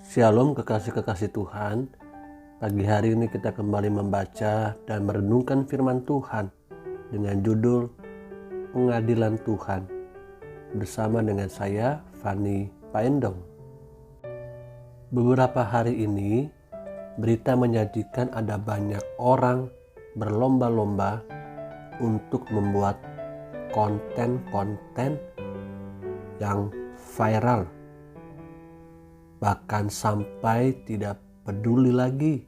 Shalom kekasih-kekasih Tuhan. Pagi hari ini kita kembali membaca dan merenungkan firman Tuhan dengan judul Pengadilan Tuhan bersama dengan saya, Fani Paendong. Beberapa hari ini berita menyajikan ada banyak orang berlomba-lomba untuk membuat konten-konten yang viral. Bahkan sampai tidak peduli lagi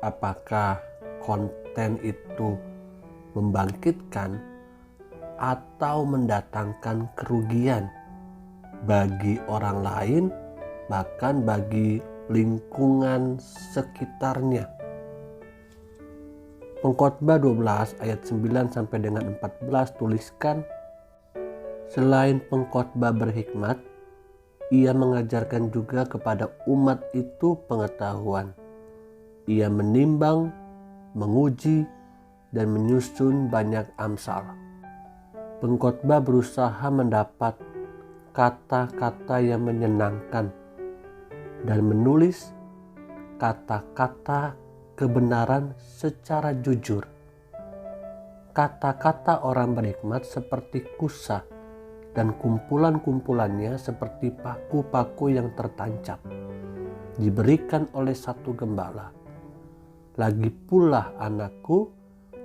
apakah konten itu membangkitkan atau mendatangkan kerugian bagi orang lain, bahkan bagi lingkungan sekitarnya. Pengkhotbah 12 ayat 9 sampai dengan 14 tuliskan, selain pengkhotbah berhikmat, ia mengajarkan juga kepada umat itu pengetahuan. Ia menimbang, menguji, dan menyusun banyak amsal. Pengkhotbah berusaha mendapat kata-kata yang menyenangkan dan menulis kata-kata kebenaran secara jujur. Kata-kata orang berhikmat seperti kusa dan kumpulan-kumpulannya seperti paku-paku yang tertancap, diberikan oleh satu gembala. Lagi pula anakku,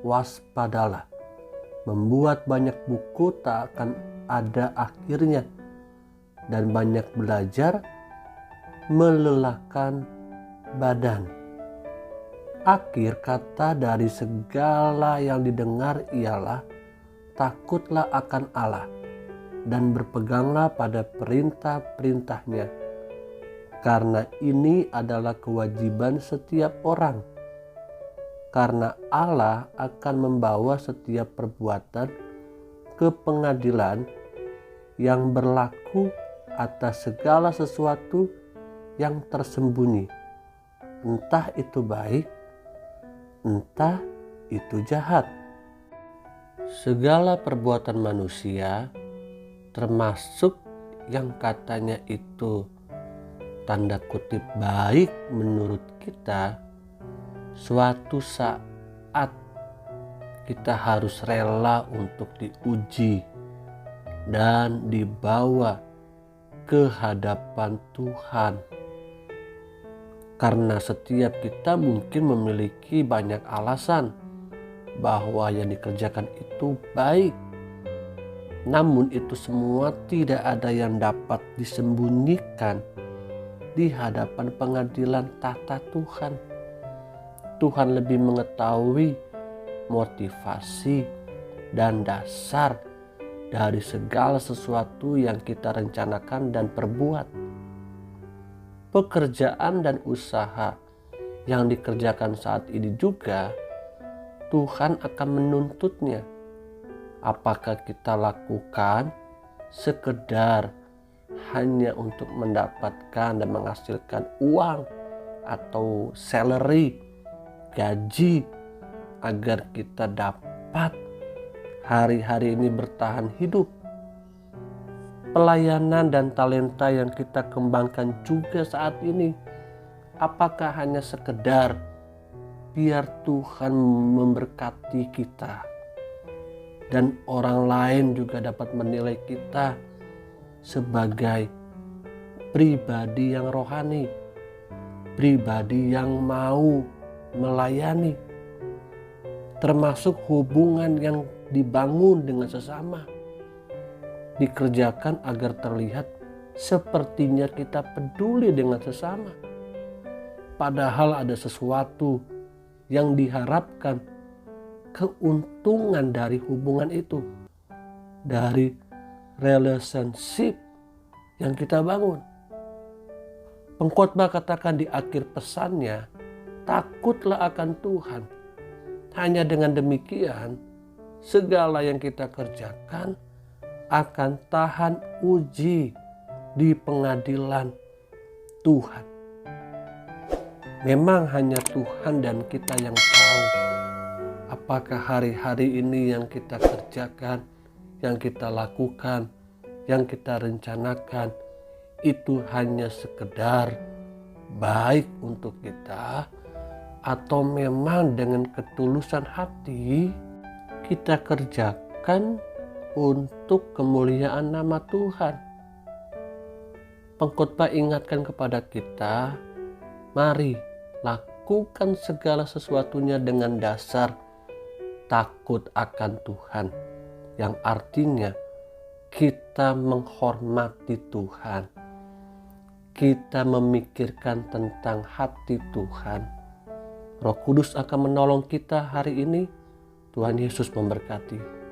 waspadalah. Membuat banyak buku tak akan ada akhirnya, dan banyak belajar melelahkan badan. Akhir kata dari segala yang didengar ialah takutlah akan Allah dan berpeganglah pada perintah-perintahnya, karena ini adalah kewajiban setiap orang. Karena Allah akan membawa setiap perbuatan ke pengadilan yang berlaku atas segala sesuatu yang tersembunyi, entah itu baik, entah itu jahat. Segala perbuatan manusia, termasuk yang katanya itu tanda kutip baik menurut kita, suatu saat kita harus rela untuk diuji dan dibawa ke hadapan Tuhan. Karena setiap kita mungkin memiliki banyak alasan bahwa yang dikerjakan itu baik. Namun itu semua tidak ada yang dapat disembunyikan di hadapan pengadilan tata Tuhan. Tuhan lebih mengetahui motivasi dan dasar dari segala sesuatu yang kita rencanakan dan perbuat. Pekerjaan dan usaha yang dikerjakan saat ini juga Tuhan akan menuntutnya. Apakah kita lakukan sekedar hanya untuk mendapatkan dan menghasilkan uang atau salary, gaji, agar kita dapat hari-hari ini bertahan hidup? Pelayanan dan talenta yang kita kembangkan juga saat ini, apakah hanya sekedar biar Tuhan memberkati kita dan orang lain juga dapat menilai kita sebagai pribadi yang rohani, pribadi yang mau melayani, termasuk hubungan yang dibangun dengan sesama, dikerjakan agar terlihat sepertinya kita peduli dengan sesama, padahal ada sesuatu yang diharapkan keuntungan dari hubungan itu, dari relationship yang kita bangun. Pengkhotbah katakan di akhir pesannya, takutlah akan Tuhan. Hanya dengan demikian, segala yang kita kerjakan akan tahan uji di pengadilan Tuhan. Memang hanya Tuhan dan kita yang tahu apakah hari-hari ini yang kita kerjakan, yang kita lakukan, yang kita rencanakan itu hanya sekedar baik untuk kita, atau memang dengan ketulusan hati kita kerjakan untuk kemuliaan nama Tuhan. Pengkhotbah ingatkan kepada kita, mari lakukan segala sesuatunya dengan dasar takut akan Tuhan, yang artinya kita menghormati Tuhan, kita memikirkan tentang hati Tuhan. Roh Kudus akan menolong kita hari ini. Tuhan Yesus memberkati.